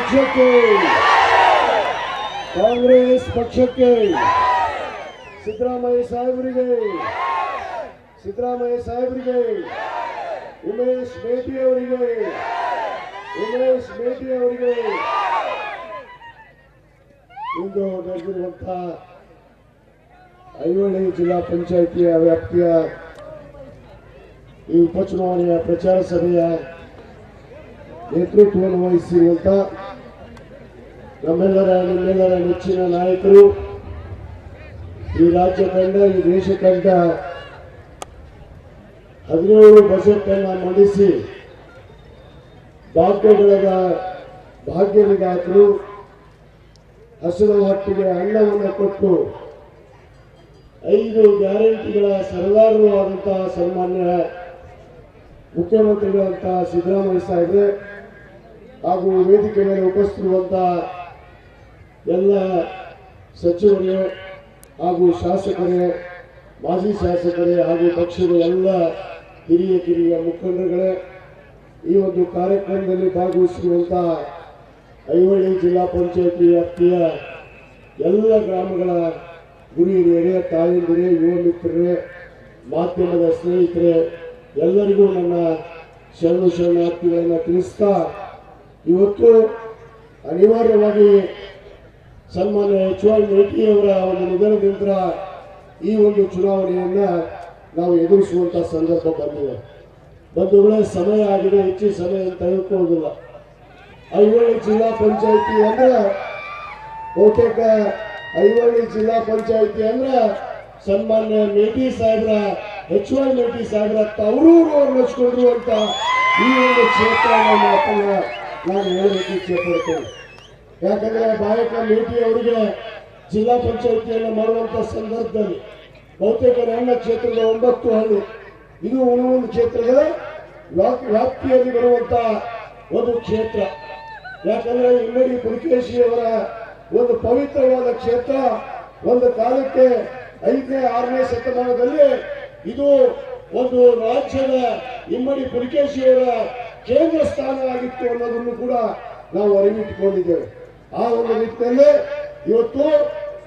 ಪಕ್ಷಕ್ಕೆ ಕಾಂಗ್ರೆಸ್ ಪಕ್ಷಕ್ಕೆ ಸಿದ್ದರಾಮಯ್ಯ ಸಾಹೇಬರಿಗೆ ಉಮೇಶ್ ಮೇಟಿ ಅವರಿಗೆ ಇಂದು ನಡೆದಿರುವಂತಹ ಐಹೊಳೆ ಜಿಲ್ಲಾ ಪಂಚಾಯಿತಿಯ ವ್ಯಾಪ್ತಿಯ ಈ ಉಪಚುನಾವಣೆಯ ಪ್ರಚಾರ ಸಭೆಯ ನೇತೃತ್ವವನ್ನು ವಹಿಸಿರುವಂತ ನಿಮ್ಮೆಲ್ಲರ ನೆಚ್ಚಿನ ನಾಯಕರು, ಈ ರಾಜ್ಯ ಕಂಡ ಈ ದೇಶ ಕಂಡ 17 ಬಜೆಟ್ ಅನ್ನು ಮಂಡಿಸಿ ಭಾಗ್ಯವಿದಾತರು ಹಸಿರು ಹೊಟ್ಟಿಗೆ ಅನ್ನವನ್ನು ಕೊಟ್ಟು 5 ಗ್ಯಾರಂಟಿಗಳ ಸರದಾರರು ಆದಂತಹ ಸನ್ಮಾನ್ಯ ಮುಖ್ಯಮಂತ್ರಿಗಳಂತಹ ಸಿದ್ದರಾಮಯ್ಯ ಸಾಹೇಬ್ರೆ ಹಾಗೂ ವೇದಿಕೆ ಮೇಲೆ ಉಪಸ್ಥಿತಿರುವಂತಹ ಎಲ್ಲ ಸಚಿವರೇ ಹಾಗೂ ಶಾಸಕರೇ, ಮಾಜಿ ಶಾಸಕರೇ ಹಾಗೂ ಪಕ್ಷದ ಎಲ್ಲ ಹಿರಿಯ ಮುಖಂಡರುಗಳೇ, ಈ ಒಂದು ಕಾರ್ಯಕ್ರಮದಲ್ಲಿ ಭಾಗವಹಿಸಿರುವಂತಹ ಐಹೊಳೆ ಜಿಲ್ಲಾ ಪಂಚಾಯಿತಿ ವ್ಯಾಪ್ತಿಯ ಎಲ್ಲ ಗ್ರಾಮಗಳ ಗುರಿಹಿರಿಯರೇ, ತಾಯಂದಿರೇ, ಯುವ ಮಿತ್ರರೇ, ಮಾಧ್ಯಮದ ಸ್ನೇಹಿತರೆ, ಎಲ್ಲರಿಗೂ ನನ್ನ ಶರಣಾರ್ಥಿಗಳನ್ನು ತಿಳಿಸ್ತಾ, ಇವತ್ತು ಅನಿವಾರ್ಯವಾಗಿ ಸನ್ಮಾನ್ಯ ಎಚ್.ವೈ. ಮೇಟಿಯವರ ಒಂದು ನಿಧನದಿಂದ ಈ ಒಂದು ಚುನಾವಣೆಯನ್ನ ನಾವು ಎದುರಿಸುವಂತಹ ಸಂದರ್ಭ ಬಂದಿದೆ. ಬಂಧುಗಳೇ, ಸಮಯ ಆಗಿದೆ, ಹೆಚ್ಚು ಸಮಯ ತೆಗೆದುಕೊಳ್ಳುವುದಿಲ್ಲ. ಐಹೊಳೆ ಜಿಲ್ಲಾ ಪಂಚಾಯಿತಿ ಅಂದ್ರೆ ಬಹುತೇಕ ಐಹೊಳೆ ಜಿಲ್ಲಾ ಪಂಚಾಯಿತಿ ಅಂದ್ರೆ ಸನ್ಮಾನ್ಯ ಮೇಟಿ ಸಾಹೇಬ್ರ ಎಚ್.ವೈ. ಮೇಟಿ ಸಾಹೇಬ್ರ ತವರೂರು ಅನ್ನಿಸ್ಕೊಂಡಿರುವಂತ ಈ ಒಂದು ಕ್ಷೇತ್ರ ಮಾತನ್ನ ನಾನು ಹೇಳಬೇಕು ಇಚ್ಛೆಪಡ್ತೇನೆ. ಯಾಕಂದ್ರೆ ಬಾಯಕ ಮೇಟಿ ಅವರಿಗೆ ಜಿಲ್ಲಾ ಪಂಚಾಯಿತಿಯನ್ನು ಮಾಡುವಂತ ಸಂದರ್ಭದಲ್ಲಿ ಬಹುತೇಕ ನನ್ನ ಕ್ಷೇತ್ರದ 9 ಹಳ್ಳಿ ಇದು ಒಂದೊಂದು ಕ್ಷೇತ್ರದ ವ್ಯಾಪ್ತಿಯಲ್ಲಿ ಬರುವಂತ ಒಂದು ಕ್ಷೇತ್ರ. ಯಾಕಂದ್ರೆ ಇಮ್ಮಡಿ ಪುಲಿಕೇಶಿಯವರ ಒಂದು ಪವಿತ್ರವಾದ ಕ್ಷೇತ್ರ. ಒಂದು ಕಾಲಕ್ಕೆ 5ನೇ 6ನೇ ಶತಮಾನದಲ್ಲಿ ಇದು ಒಂದು ರಾಜ್ಯದ ಇಮ್ಮಡಿ ಪುಲಿಕೇಶಿಯವರ ಕೇಂದ್ರ ಸ್ಥಾನ ಆಗಿತ್ತು ಅನ್ನೋದನ್ನು ಕೂಡ ನಾವು ಅರಿವಿಟ್ಟುಕೊಂಡಿದ್ದೇವೆ. ಆ ಒಂದು ನಿಟ್ಟಿನಲ್ಲಿ ಇವತ್ತು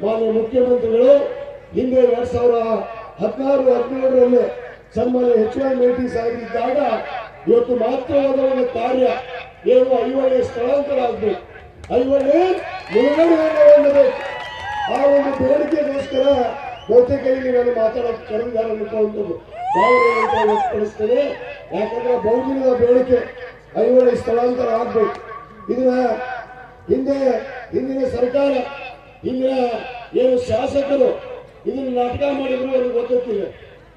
ಮಾನ್ಯ ಮುಖ್ಯಮಂತ್ರಿಗಳು ಹಿಂದೆ 2016-17ರಲ್ಲಿ ಸನ್ಮಾನ್ಯ ಎಚ್.ವೈ. ಮೇಟಿ ಸಾಹೇಬರಿದ್ದಾಗ ಇವತ್ತು ಮಹತ್ವವಾದ ಒಂದು ಕಾರ್ಯ ಏನು, ಐಹೊಳೆ ಸ್ಥಳಾಂತರ ಆಗಬೇಕು, ಐಹೊಳೆ ಮುಳುಗಡೆಯನ್ನು ಹೊಂದಬೇಕು. ಆ ಒಂದು ಬೇಡಿಕೆಗೋಸ್ಕರ ಬಹುತೇಕ ಇಲ್ಲಿ ನಾನು ಮಾತಾಡೋದು ಕರೆದಿದ್ದಾರೆ ಒಂದು ಭಾವನೆಯನ್ನು ವ್ಯಕ್ತಪಡಿಸ್ತೇನೆ. ಯಾಕಂದ್ರೆ ಬಹುದಿನದ ಬೇಡಿಕೆ ಐಹೊಳೆ ಸ್ಥಳಾಂತರ ಆಗ್ಬೇಕು. ಇದನ್ನ ಹಿಂದಿನ ಸರ್ಕಾರ, ಹಿಂದಿನ ಏನು ಶಾಸಕರು ಇದನ್ನ ನಾಟಕ ಮಾಡಿದ್ರು ಅವ್ರಿಗೆ ಗೊತ್ತಿಲ್ಲ.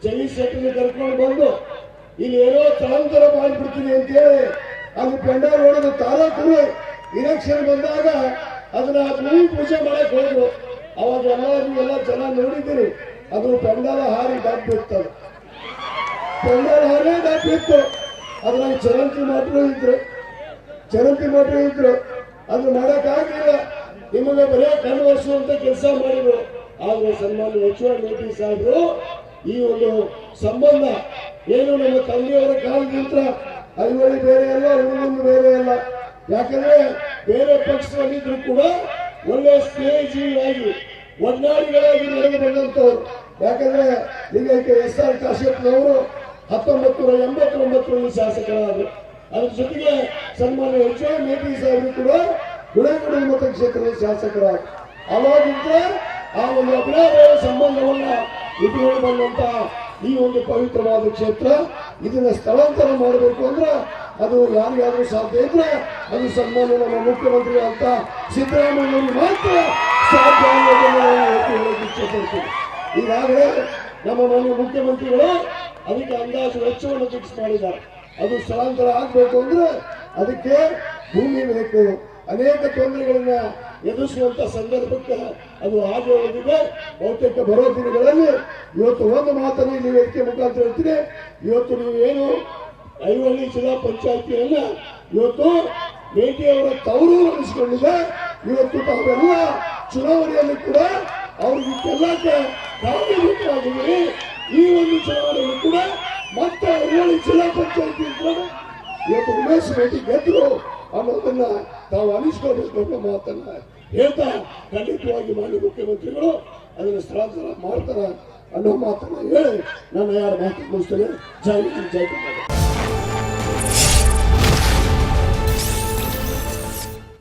ಜಗದೀಶ್ ಶೆಟ್ಟರ್ನ ಕರ್ಕೊಂಡು ಬಂದು ಇಲ್ಲಿ ಏನೋ ಸ್ಥಳಾಂತರ ಮಾಡಿಬಿಡ್ತೀನಿ ಅಂತೇಳಿ ಅಲ್ಲಿ ಪೆಂಡಾಲ್ ಹೊಡೆದು ತಾಲೂಕು ಇಲೆಕ್ಷನ್ ಬಂದಾಗ ಅದನ್ನ ಭೂಮಿ ಪೂಜೆ ಮಾಡಕ್ ಹೋದ್ರು. ಅವಾಗ ಎಲ್ಲ ಜನ ನೋಡಿದ್ದೀರಿ, ಅದು ಪೆಂಡಾಲ ಹಾರಿ ದಾಟಿಬಿಡ್ತದೆ. ಪೆಂಡಾಲ್ ಹಾರೇ ದಾಟಿತ್ತು. ಅದ್ರಾಗ ಚರಂತಿ ಮಠರು ಇದ್ರು. ಅದು ಮಾಡಕ್ ಆಗಿಲ್ಲ. ನಿಮಗೆ ಬರೇ ಕಣ್ಣು ವರ್ಷುವಂತ ಕೆಲಸ ಮಾಡಿದ್ರು. ಆದ್ರೆ ಸನ್ಮಾನ್ಯ ಎಚ್.ವೈ. ಮೇಟಿ ಸಾಹೇಬರು ಈ ಒಂದು ಸಂಬಂಧ ಏನು ನಮ್ಮ ತಂದೆಯವರ ಕಾಲದಿಂದ ಐಹೊಳೆ ಬೇರೆ ಅಲ್ಲ, ಹುಡುಗಂದು ಬೇರೆ ಅಲ್ಲ. ಯಾಕಂದ್ರೆ ಬೇರೆ ಪಕ್ಷದಲ್ಲಿದ್ರು ಕೂಡ ಒಳ್ಳೆ ಸ್ನೇಹಿಯಾಗಿ ಒಡನಾಡಿಗಳಾಗಿ ನಡೆದು ಬಂದಂತವ್ರು. ಯಾಕಂದ್ರೆ ಈಗ ಎಸ್.ಆರ್. ಕಾಶ್ಯಪ್ನವರು 1989ರಲ್ಲಿ ಶಾಸಕರಾದರು. ಅದ್ರ ಜೊತೆಗೆ ಸನ್ಮಾನ್ಯ ಎಚ್.ವೈ. ಮೇಟಿ ಸಾಹೇಬರು ಕೂಡ ಗುಳೇಗುಡಿ ಮತಕ್ಷೇತ್ರದ ಶಾಸಕರಾದರು. ಅವಾಗಿಂದ ಆ ಒಂದು ಅಭಿನವ ಸಂಬಂಧವನ್ನ ಇಟ್ಟುಕೊಂಡು ಬಂದಂತ ಈ ಒಂದು ಪವಿತ್ರವಾದ ಕ್ಷೇತ್ರ, ಇದನ್ನ ಸ್ಥಳಾಂತರ ಮಾಡಬೇಕು ಅಂದ್ರೆ ಅದು ಯಾರಿಗಾದ್ರೂ ಸಾಧ್ಯ ಇದ್ರೆ ಅದು ಸನ್ಮಾನ್ಯ ನಮ್ಮ ಮುಖ್ಯಮಂತ್ರಿ ಅಂತ ಸಿದ್ದರಾಮಯ್ಯನವರು ಮಾತ್ರ ಸಾಧ್ಯ ಅನ್ನೋದನ್ನು ಹೇಳಕ್ಕೆ ಇಚ್ಛೆಪಡ್ತೀವಿ. ಈಗಾಗಲೇ ನಮ್ಮ ಮಾನ್ಯ ಮುಖ್ಯಮಂತ್ರಿಗಳು ಅದಕ್ಕೆ ಅಂದಾಜು ವೆಚ್ಚವನ್ನು ಫಿಕ್ಸ್ ಮಾಡಿದ್ದಾರೆ. ಅದು ಸ್ಥಳಾಂತರ ಆಗ್ಬೇಕು ಅಂದ್ರೆ ಅದಕ್ಕೆ ಭೂಮಿ ಬೇಕು. ಅನೇಕ ತೊಂದರೆಗಳನ್ನ ಎದುರಿಸುವಂತ ಸಂದರ್ಭಕ್ಕೆ ಅದು ಹಾಗೆ ಹೋಗಿದೆ. ಬಹುತೇಕ ಬರೋ ದಿನಗಳಲ್ಲಿ ಇವತ್ತು ಒಂದು ಮಾತನ್ನು ಇಲ್ಲಿ ವೇದಿಕೆ ಮುಖಾಂತರ ಹೇಳ್ತೀನಿ. ಇವತ್ತು ನೀವೇನು ಐಹೊಳೆ ಜಿಲ್ಲಾ ಪಂಚಾಯಿತಿಯನ್ನ ಇವತ್ತು ಮೇಟಿಯವರ ತವರೂರು ಅನಿಸಿಕೊಂಡಿದೆ. ಇವತ್ತು ತಾವೆಲ್ಲ ಚುನಾವಣೆಯಲ್ಲಿ ಕೂಡ ಅವ್ರಿಗೆ ಕಾರಣೀಭೂತರಾಗಿದ್ದೀರಿ. ಈ ಒಂದು ಚುನಾವಣೆಯಲ್ಲಿ ಕೂಡ ಮತ್ತೆ ಐಹೊಳೆ ಜಿಲ್ಲಾ ಪಂಚಾಯಿತಿ ಇವತ್ತು ಉಮೇಶ್ ಭೇಟಿ ಗೆದ್ರು ಅನ್ನೋದನ್ನ ತಾವು ಅನಿಸ್ಕೋಬೇಕು ಅನ್ನೋ ಮಾತನ್ನ ಹೇಳ್ತಾ ಖಂಡಿತವಾಗಿ ಮಾನ್ಯ ಮುಖ್ಯಮಂತ್ರಿಗಳು ಅದನ್ನ ಸ್ಥಳಾಂತರ ಮಾಡ್ತಾರ ಅನ್ನೋ ಮಾತನ್ನ ಹೇಳಿ ನನ್ನ ಯಾರು ಮಾತು ಮುಗಿಸ್ತೇನೆ. ಜೈ ಹಿಂದ್, ಜೈ ಕರ್ನಾಟಕ.